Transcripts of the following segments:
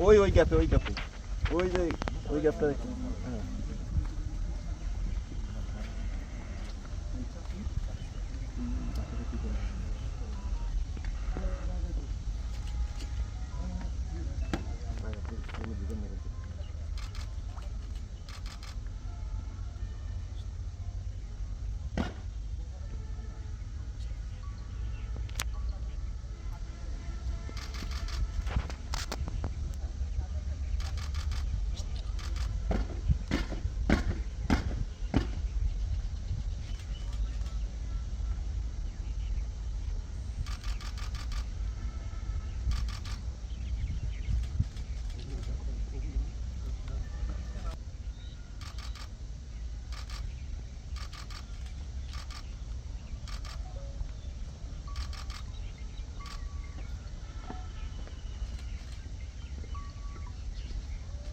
ওই গ্যাপে ওই যে ওই গ্যাপটা দেখুন।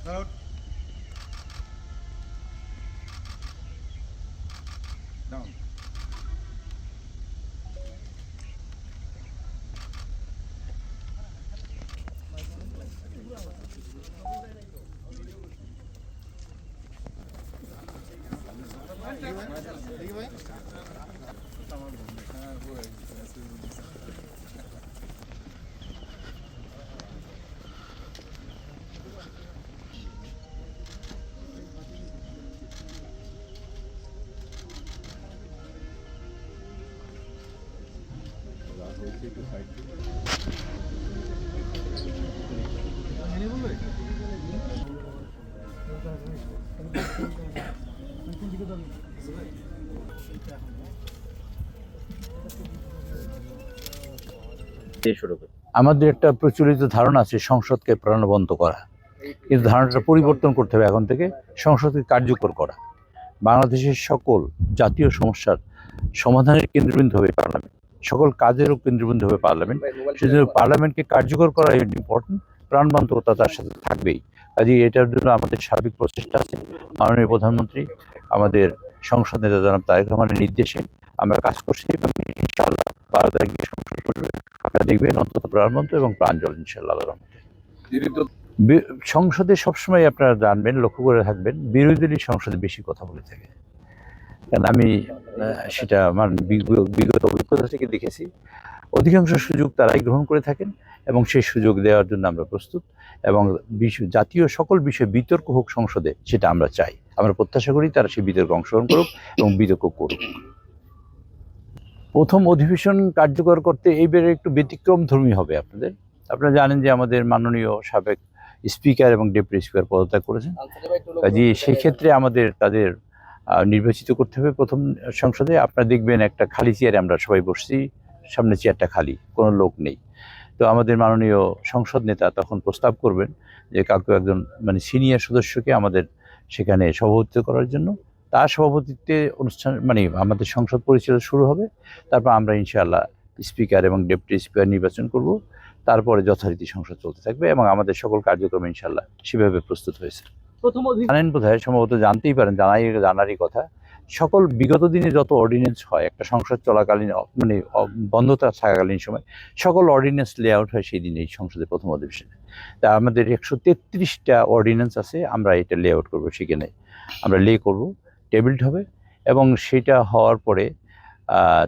Out. Down. আমাদের একটা প্রচলিত ধারণা আছে সংসদকে প্রাণবন্ত করা, কিন্তু ধারণাটা পরিবর্তন করতে হবে। এখন থেকে সংসদকে কার্যকর করা। বাংলাদেশের সকল জাতীয় সমস্যার সমাধানের কেন্দ্রবিন্দু হবে পার্লামেন্ট, সকল কাজেরও কেন্দ্রবিন্দু হবে পার্লামেন্ট। সেজন্য পার্লামেন্টকে কার্যকর করা ইম্পর্টেন্ট, প্রাণবন্ততা তার সাথে থাকবেই। কাজেই এটার জন্য আমাদের সার্বিক প্রচেষ্টা আছে। মাননীয় প্রধানমন্ত্রী, আমাদের সংসদ নেতা জনাব তারেক রহমানের নির্দেশে আমরা কাজ করছি এবং ইনশাআল্লাহ 12 তারিখে সংসদ করবে। আপনারা দেখবেন অন্তত প্রাণবন্ত এবং প্রাঞ্জল ইনশাআল্লাহ আল্লাহর রহমতে। সংসদে সবসময় আপনারা জানবেন, লক্ষ্য করে থাকবেন, বিরোধী দলই সংসদে বেশি কথা বলে থাকে। কারণ আমি সেটা আমার বিগত অভিজ্ঞতা থেকে দেখেছি, অধিকাংশ সুযোগ তারাই গ্রহণ করে থাকেন এবং সেই সুযোগ দেওয়ার জন্য আমরা প্রস্তুত। এবং জাতীয় সকল বিষয়ে বিতর্ক হোক সংসদে, সেটা আমরা চাই। আমরা প্রত্যাশা করি তারা সেই বিতর্কে অংশগ্রহণ করুক এবং বিতর্ক করুক। প্রথম অধিবেশন কার্যকর করতে এইবারে একটু ব্যতিক্রমধর্মী হবে। আপনারা জানেন যে আমাদের মাননীয় সাবেক স্পিকার এবং ডেপুটি স্পিকার পদত্যাগ করেছেন। কাজে সেই ক্ষেত্রে আমাদের তাদের নির্বাচিত করতে হবে প্রথম সংসদে। আপনারা দেখবেন একটা খালি চেয়ারে আমরা সবাই বসছি, সামনে চেয়ারটা খালি, কোনো লোক নেই। তো আমাদের মাননীয় সংসদ নেতা তখন প্রস্তাব করবেন যে কাউকে একজন সিনিয়র সদস্যকে আমাদের সেখানে সভাপতিত্ব করার জন্য। তার সভাপতিত্বে অনুষ্ঠান আমাদের সংসদ পরিচালনা শুরু হবে। তারপর আমরা ইনশাআল্লাহ স্পিকার এবং ডেপুটি স্পিকার নির্বাচন করব। তারপরে যথারীতি সংসদ চলতে থাকবে এবং আমাদের সকল কার্যক্রম ইনশাআল্লাহ সেভাবে প্রস্তুত হয়েছে। জানেন বোধহয়, সম্ভবত জানতেই পারেন, জানারই কথা, সকল বিগত দিনে যত অর্ডিন্যান্স হয় একটা সংসদ চলাকালীন বন্ধতা থাকাকালীন সময় সকল অর্ডিন্যান্স লেআউট হয় সেই দিন এই সংসদের প্রথম অধিবেশনে। তা আমাদের 133টা অর্ডিন্যান্স আছে, আমরা এটা লেআউট করবো, সেখানে আমরা করব, টেবিলড হবে এবং সেটা হওয়ার পরে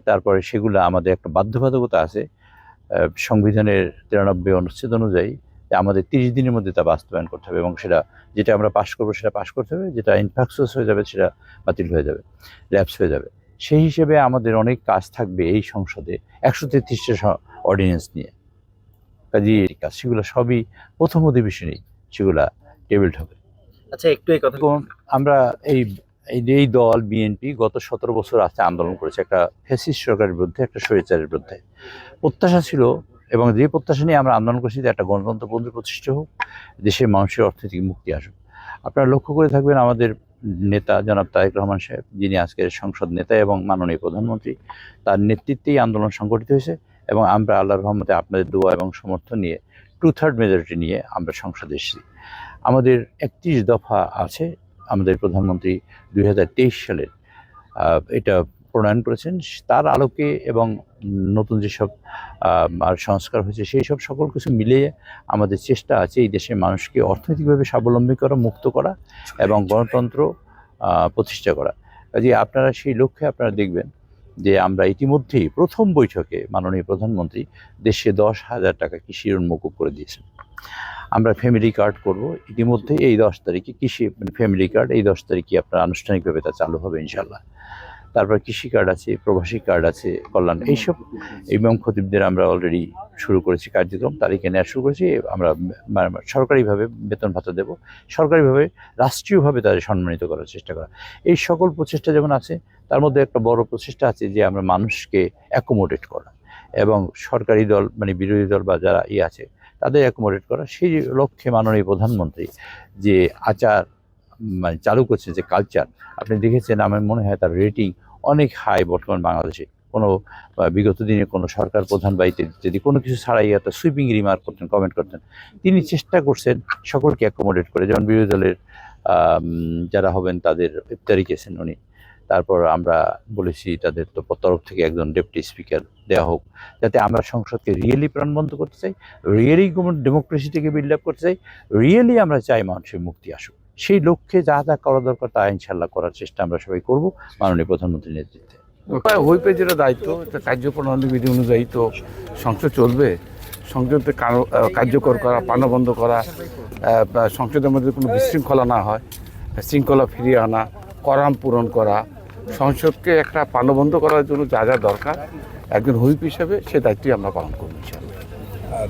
তারপরে সেগুলো আমাদের একটা বাধ্যবাধকতা আছে সংবিধানের 93 অনুচ্ছেদ অনুযায়ী, আমাদের 30 দিনের মধ্যে তা বাস্তবায়ন করতে হবে এবং সেটা যেটা আমরা পাশ করবো সেটা পাশ করতে হবে, যেটা ইনফ্রাকচুয়াস হয়ে যাবে সেটা বাতিল হয়ে যাবে, ল্যাপস হয়ে যাবে। সেই হিসেবে আমাদের অনেক কাজ থাকবে এই সংসদে 133টা অর্ডিন্যান্স নিয়ে। কাজে কাজ সেগুলো সবই প্রথম অধিবেশনেই সেগুলা টেবিলড হবে। আচ্ছা, একটু এই কথা, আমরা এই দল বিএনপি গত 17 বছর আছে আন্দোলন করেছে একটা ফ্যাসিস্ট সরকারের বিরুদ্ধে, একটা স্বৈরাচারের বিরুদ্ধে। প্রত্যাশা ছিল এবং যে প্রত্যাশা নিয়ে আমরা আন্দোলন করেছি যে একটা গণতন্ত্র প্রতিষ্ঠা হোক, দেশের মানুষের অর্থনৈতিক মুক্তি আসুক। আপনারা লক্ষ্য করে থাকবেন আমাদের নেতা জনাব তারেক রহমান সাহেব, যিনি আজকের সংসদ নেতা এবং মাননীয় প্রধানমন্ত্রী, তার নেতৃত্বেই আন্দোলন সংগঠিত হয়েছে এবং আমরা আল্লাহর রহমতে আপনাদের দোয়া এবং সমর্থন নিয়ে 2/3 মেজরিটি নিয়ে আমরা সংসদে এসেছি। আমাদের 31 দফা আছে। আমাদের প্রধানমন্ত্রী 2023 সালের এটা প্রণয়ন করেছেন, তার আলোকে এবং নতুন যেসব আর সংস্কার হয়েছে সেই সব সকল কিছু মিলিয়ে আমাদের চেষ্টা আছে এই দেশের মানুষকে অর্থনৈতিকভাবে স্বাবলম্বী করা, মুক্ত করা এবং গণতন্ত্র প্রতিষ্ঠা করা। কাজে আপনারা সেই লক্ষ্যে আপনারা দেখবেন যে আমরা ইতিমধ্যেই প্রথম বৈঠকে মাননীয় প্রধানমন্ত্রী দেশে 10,000 টাকা কৃষি ঋণ মকুব করে দিয়েছেন। আমরা ফ্যামিলি কার্ড করব ইতিমধ্যে এই 10 তারিখে, কৃষি ফ্যামিলি কার্ড এই 10 তারিখে আপনার আনুষ্ঠানিকভাবে তা চালু হবে ইনশাল্লাহ। তারপর কৃষি কার্ড আছে, প্রবাসী কার্ড আছে, কল্যাণ, এইসব ইমাম খতিবদের আমরা অলরেডি শুরু করেছি কার্যক্রম, তারিখে নেওয়া শুরু করেছি। আমরা সরকারিভাবে বেতন ভাতা দেব, সরকারিভাবে রাষ্ট্রীয়ভাবে তাদের সম্মানিত করার চেষ্টা করা। এই সকল প্রচেষ্টা যেমন আছে, তার মধ্যে একটা বড় প্রচেষ্টা আছে যে আমরা মানুষকে অ্যাকোমোডেট করা এবং সরকারি দল মানে বিরোধী দল বা যারা আছে তাদের অ্যাকোমোডেট করা। সেই লক্ষ্যে মাননীয় প্রধানমন্ত্রী যে আচার মানে চালু করছে, যে কালচার আপনি দেখেছেন, আমার মনে হয় তার রেটিং অনেক হাই বর্তমান বাংলাদেশে। কোনো বিগত দিনে কোনো সরকার প্রধান বাড়িতে যদি কোনো কিছু ছাড়াই একটা সুইপিং রিমার্ক করতেন, কমেন্ট করতেন, তিনি চেষ্টা করছেন সকলকে অ্যাকোমোডেট করে। যেমন বিরোধী দলের যারা হবেন তাদের ইফতারি গেছেন উনি, তারপর আমরা বলেছি তাদের তো তরফ থেকে একজন ডেপুটি স্পিকার দেওয়া হোক, যাতে আমরা সংসদকে রিয়েলি প্রাণবন্ত করতে চাই, রিয়েলি ডেমোক্রেসি থেকে বিল্ড আপ করতে চাই, রিয়েলি আমরা চাই মানুষের মুক্তি আসুক। সেই লক্ষ্যে যা যা করা দরকার তা ইনশাল্লাহ করার চেষ্টা আমরা সবাই করব মাননীয় প্রধানমন্ত্রীর নেতৃত্বে। হুইপের যেটা দায়িত্ব, কার্যপ্রণালী বিধি অনুযায়ী তো সংসদ চলবে। সংসদকে কার্যকর করা, প্রাণবন্ধ করা, সংসদের মধ্যে কোনো বিশৃঙ্খলা না হয়, শৃঙ্খলা ফিরিয়ে আনা, করাম পূরণ করা, সংসদকে একটা প্রাণবন্ধ করার জন্য যা যা দরকার একজন হুইপ হিসেবে সে দায়িত্বই আমরা পালন করব ইনশাআল্লাহ। আর